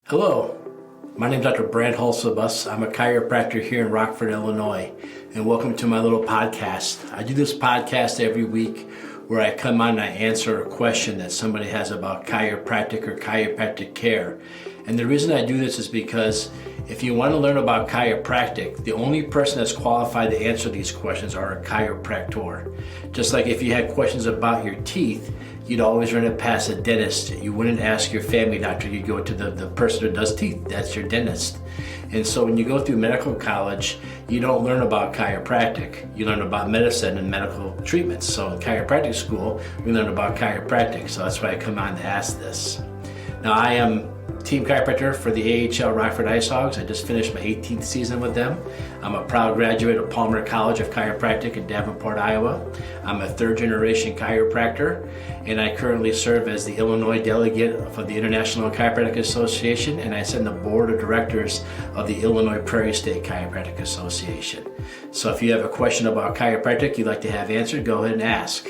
Hello, my name is Dr. Brad Hulsebus. I'm a chiropractor here in Rockford, Illinois, and welcome to my little podcast. I do this podcast every week where I come on and I answer a question that somebody has about chiropractic or chiropractic care. And the reason I do this is because if you want to learn about chiropractic, the only person that's qualified to answer these questions are a chiropractor. Just like if you had questions about your teeth, you'd always run it past a dentist. You wouldn't ask your family doctor, you'd go to the person who does teeth. That's your dentist. And so when you go through medical college, you don't learn about chiropractic. You learn about medicine and medical treatments. So in chiropractic school, we learn about chiropractic. So that's why I come on to ask this. Now I am team chiropractor for the AHL Rockford Ice Hogs. I just finished my 18th season with them. I'm a proud graduate of Palmer College of Chiropractic in Davenport, Iowa. I'm a third generation chiropractor, and I currently serve as the Illinois delegate for the International Chiropractic Association, and I sit on the board of directors of the Illinois Prairie State Chiropractic Association. So if you have a question about chiropractic you'd like to have answered, go ahead and ask.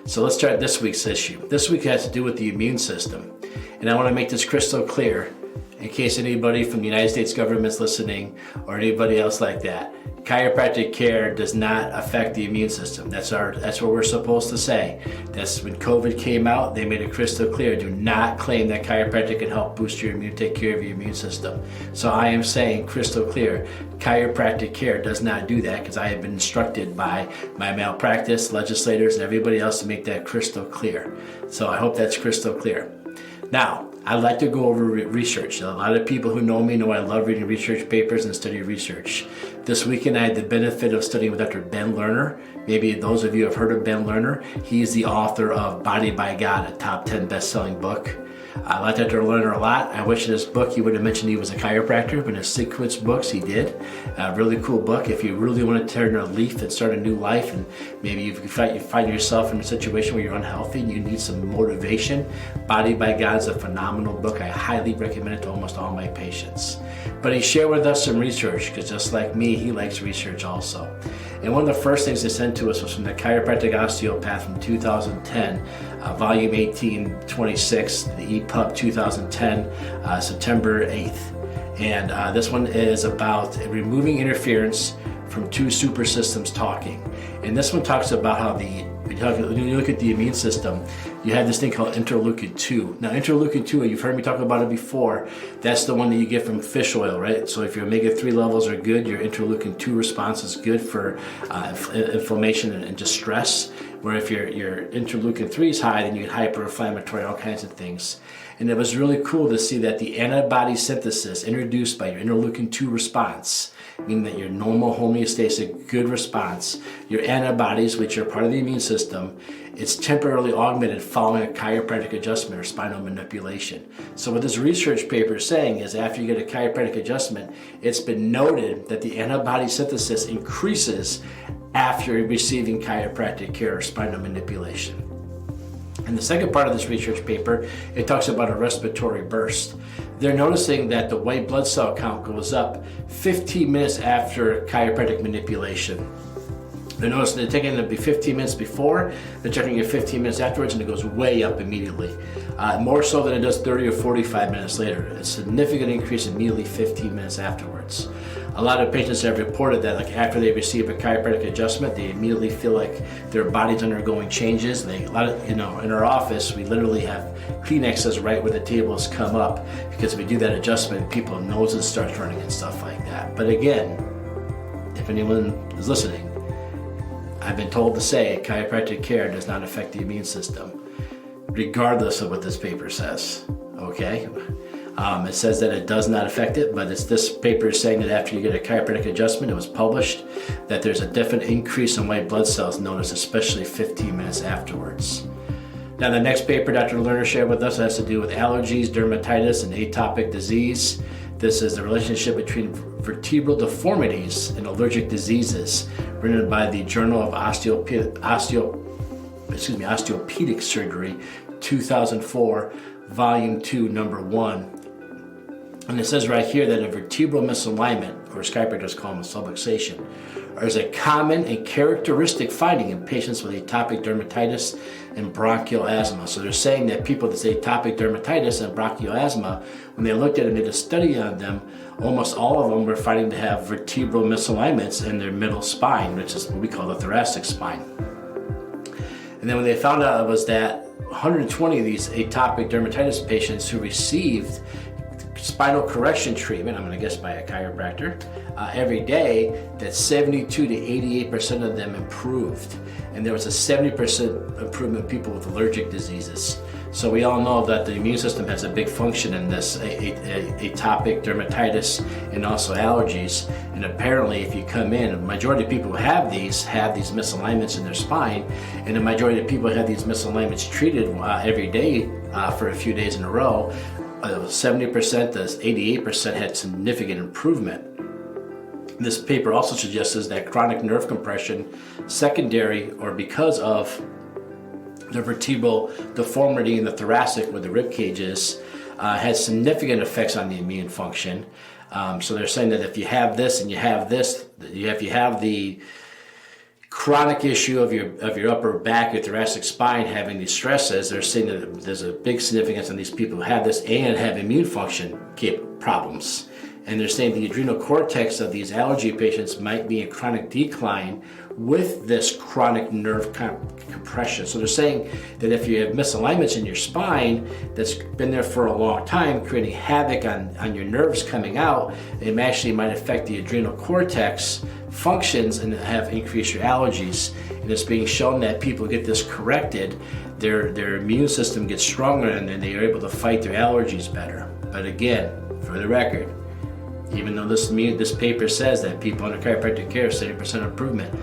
So let's start this week's issue. This week has to do with the immune system. And I want to make this crystal clear in case anybody from the United States government's listening or anybody else like that. Chiropractic care does not affect the immune system. That's what we're supposed to say. That's when COVID came out, they made it crystal clear. Do not claim that chiropractic can help boost your immune, take care of your immune system. So I am saying crystal clear, chiropractic care does not do that because I have been instructed by my malpractice legislators and everybody else to make that crystal clear. So I hope that's crystal clear. Now, I'd like to go over research. A lot of people who know me know I love reading research papers and study research. This weekend I had the benefit of studying with Dr. Ben Lerner. Maybe those of you have heard of Ben Lerner. He's the author of Body by God, a top 10 best-selling book. I like Dr. Lerner a lot. I wish in this book he would have mentioned he was a chiropractor, but in his sequence books he did. A really cool book. If you really want to turn a leaf and start a new life, and maybe you find yourself in a situation where you're unhealthy and you need some motivation, Body by God is a phenomenal book. I highly recommend it to almost all my patients. But he shared with us some research, because just like me, he likes research also. And one of the first things they sent to us was from the Chiropractic Osteopath from 2010, volume 1826, the EPUB 2010, September 8th. And this one is about removing interference from two super systems talking. And this one talks about how when you look at the immune system, you have this thing called interleukin 2. Now interleukin 2, you've heard me talk about it before, that's the one that you get from fish oil, right? So if your omega-3 levels are good, your interleukin 2 response is good for inflammation and distress. Where if your interleukin 3 is high, then you get hyper-inflammatory, all kinds of things. And it was really cool to see that the antibody synthesis introduced by your interleukin 2 response, meaning that your normal homeostatic good response, your antibodies, which are part of the immune system, it's temporarily augmented following a chiropractic adjustment or spinal manipulation. So what this research paper is saying is after you get a chiropractic adjustment, it's been noted that the antibody synthesis increases after receiving chiropractic care or spinal manipulation. And the second part of this research paper, it talks about a respiratory burst. They're noticing that the white blood cell count goes up 15 minutes after chiropractic manipulation. They're noticing they're taking it 15 minutes before, they're checking it 15 minutes afterwards, and it goes way up immediately. More so than it does 30 or 45 minutes later. A significant increase immediately 15 minutes afterwards. A lot of patients have reported that after they receive a chiropractic adjustment, they immediately feel like their body's undergoing changes. In our office, we literally have Kleenexes right where the tables come up because we do that adjustment, people's noses start running and stuff like that. But again, if anyone is listening, I've been told to say chiropractic care does not affect the immune system, regardless of what this paper says, okay? It says that it does not affect it, but this paper is saying that after you get a chiropractic adjustment, it was published, that there's a definite increase in white blood cells noticed, especially 15 minutes afterwards. Now the next paper Dr. Lerner shared with us has to do with allergies, dermatitis, and atopic disease. This is the relationship between vertebral deformities and allergic diseases, written by the Journal of Osteopedic Surgery, 2004, Volume 2, Number 1. And it says right here that a vertebral misalignment course chiropractors call them a subluxation, is a common and characteristic finding in patients with atopic dermatitis and bronchial asthma. So they're saying that people with atopic dermatitis and bronchial asthma, when they looked at and did a study on them, almost all of them were finding to have vertebral misalignments in their middle spine, which is what we call the thoracic spine. And then when they found out, it was that 120 of these atopic dermatitis patients who received spinal correction treatment, I'm going to guess by a chiropractor, every day, that 72 to 88% of them improved. And there was a 70% improvement in people with allergic diseases. So we all know that the immune system has a big function in this atopic dermatitis and also allergies. And apparently if you come in, the majority of people who have these misalignments in their spine, and the majority of people who have these misalignments treated every day for a few days in a row, 70% to 88% had significant improvement. This paper also suggests that chronic nerve compression, secondary or because of the vertebral deformity in the thoracic where the rib cage is, has significant effects on the immune function. So they're saying that if you have this and you have this, if you have the chronic issue of your upper back, your thoracic spine having these stresses, they're saying that there's a big significance on these people who have this and have immune function problems. And they're saying the adrenal cortex of these allergy patients might be in chronic decline with this chronic nerve compression. So they're saying that if you have misalignments in your spine that's been there for a long time, creating havoc on your nerves coming out, it actually might affect the adrenal cortex functions and have increased your allergies. And it's being shown that people get this corrected, their immune system gets stronger and then they are able to fight their allergies better. But again, for the record, even though this paper says that people under chiropractic care 70% improvement,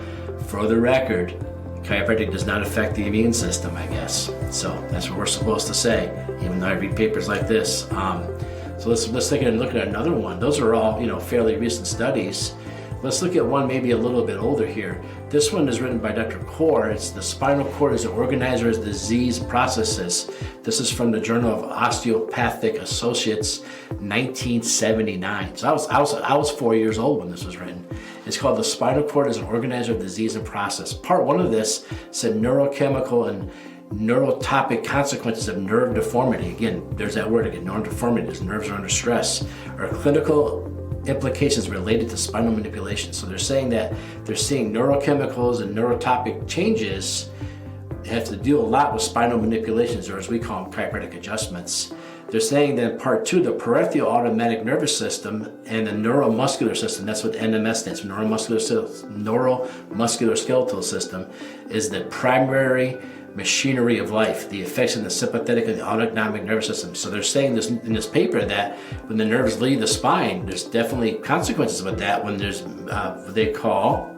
for the record, chiropractic does not affect the immune system, I guess. So that's what we're supposed to say, even though I read papers like this. So let's take a look at another one. Those are all fairly recent studies. Let's look at one maybe a little bit older here. This one is written by Dr. Kaur. It's the spinal cord as an organizer of disease processes. This is from the Journal of Osteopathic Associates, 1979. So I was 4 years old when this was written. It's called The Spinal Cord as an Organizer of Disease and Process. Part 1 of this said neurochemical and neurotopic consequences of nerve deformity. Again, there's that word again, nerve deformity, as nerves are under stress, or clinical implications related to spinal manipulation. So they're saying that they're seeing neurochemicals and neurotopic changes have to deal a lot with spinal manipulations, or as we call them, chiropractic adjustments. They're saying that in part 2, the peripheral automatic nervous system and the neuromuscular system, that's what NMS stands for, neuromuscular skeletal system, is the primary machinery of life, the effects in the sympathetic and the autonomic nervous system. So they're saying this in this paper that when the nerves leave the spine, there's definitely consequences with that when there's what they call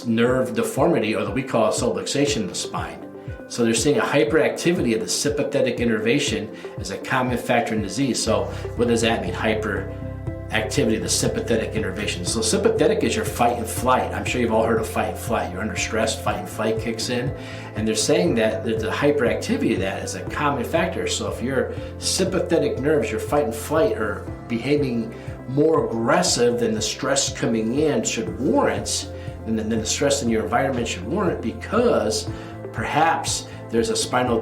nerve deformity, or that we call subluxation in the spine. So they're seeing a hyperactivity of the sympathetic innervation as a common factor in disease. So what does that mean, hyperactivity of the sympathetic innervation? So sympathetic is your fight and flight. I'm sure you've all heard of fight and flight. You're under stress, fight and flight kicks in. And they're saying that the hyperactivity of that is a common factor. So if your sympathetic nerves, your fight and flight, are behaving more aggressive than the stress coming in should warrant, and then the stress in your environment should warrant, because perhaps there's a spinal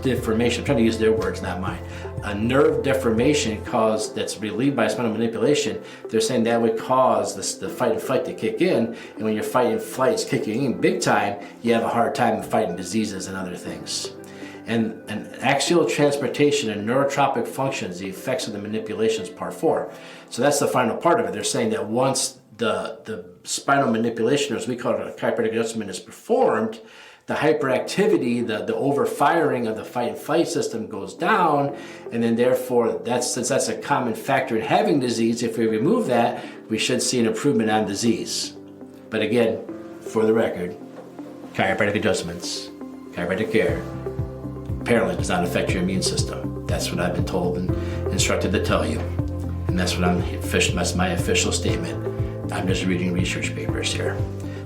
deformation. I'm trying to use their words, not mine. A nerve deformation that's relieved by spinal manipulation. They're saying that would cause the fight and flight to kick in, and when your fight and flight is kicking in big time, you have a hard time fighting diseases and other things. And axial transportation and neurotropic functions, the effects of the manipulations, part 4. So that's the final part of it. They're saying that once the spinal manipulation, or as we call it, a chiropractic adjustment, is performed, the hyperactivity, the overfiring of the fight and flight system goes down, and then therefore, since that's a common factor in having disease, if we remove that, we should see an improvement on disease. But again, for the record, chiropractic adjustments, chiropractic care, apparently does not affect your immune system. That's what I've been told and instructed to tell you. And that's my official statement. I'm just reading research papers here.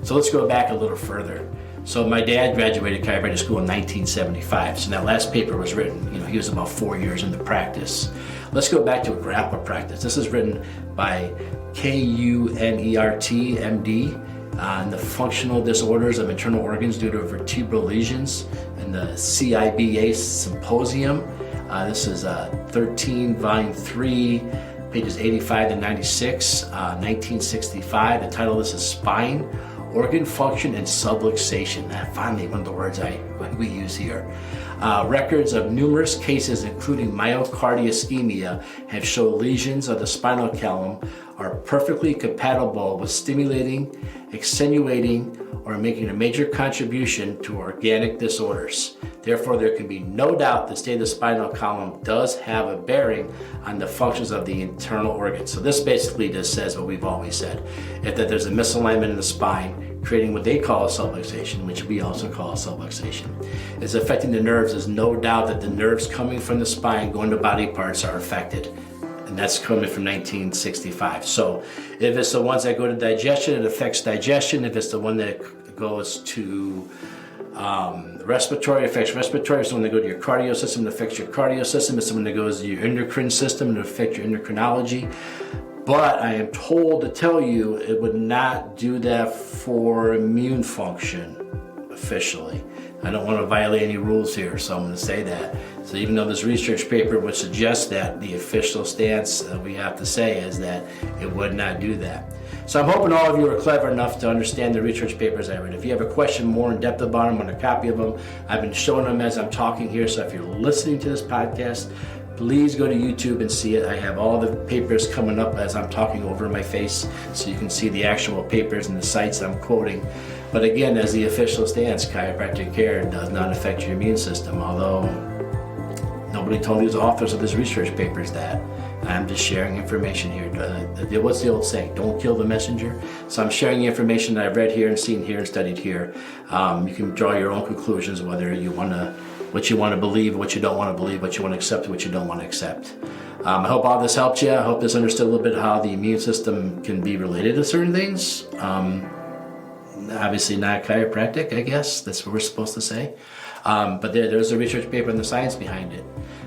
So let's go back a little further. So my dad graduated chiropractic school in 1975. So that last paper was written, he was about 4 years into practice. Let's go back to a grandpa practice. This is written by Kunert, MD, on the functional disorders of internal organs due to vertebral lesions in the CIBA Symposium. This is 13, volume 3, pages 85 to 96, 1965. The title of this is Spine, Organ Function and Subluxation. Finally, one of the words we use here. Records of numerous cases, including myocardial ischemia, have shown lesions of the spinal column are perfectly compatible with stimulating, extenuating, or making a major contribution to organic disorders. Therefore, there can be no doubt the state of the spinal column does have a bearing on the functions of the internal organs. So this basically just says what we've always said, that there's a misalignment in the spine, creating what they call a subluxation, which we also call a subluxation. It's affecting the nerves. There's no doubt that the nerves coming from the spine going to body parts are affected. And that's coming from 1965. So if it's the ones that go to digestion, it affects digestion. If it's the one that goes to respiratory, it affects respiratory. If it's the one that goes to your cardio system, it affects your cardio system. If it's the one that goes to your endocrine system, it affects your endocrinology. But I am told to tell you it would not do that for immune function officially. I don't want to violate any rules here, so I'm going to say that. So even though this research paper would suggest that, the official stance we have to say is that it would not do that. So I'm hoping all of you are clever enough to understand the research papers I read. If you have a question more in depth about them, I want a copy of them. I've been showing them as I'm talking here, so if you're listening to this podcast, please go to YouTube and see it. I have all the papers coming up as I'm talking over my face, so you can see the actual papers and the sites I'm quoting. But again, as the official stance, chiropractic care does not affect your immune system, although nobody told these authors of this research papers that. I'm just sharing information here. What's the old saying? Don't kill the messenger. So I'm sharing the information that I've read here and seen here and studied here. You can draw your own conclusions, whether you want to, what you want to believe, what you don't want to believe, what you want to accept, what you don't want to accept. I hope all this helped you. I hope this understood a little bit how the immune system can be related to certain things. Obviously not chiropractic, I guess. That's what we're supposed to say. But there's a research paper and the science behind it.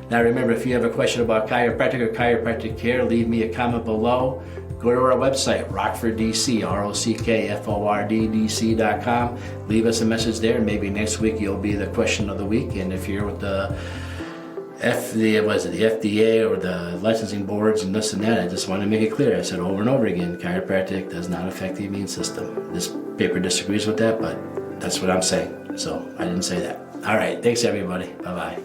Now remember, if you have a question about chiropractic or chiropractic care, leave me a comment below. Go to our website, Rockford DC, ROCKFORDDC.com. Leave us a message there. Maybe next week you'll be the question of the week. And if you're with the FDA or the licensing boards and this and that, I just want to make it clear. I said over and over again, chiropractic does not affect the immune system. This paper disagrees with that, but that's what I'm saying. So I didn't say that. All right. Thanks, everybody. Bye-bye.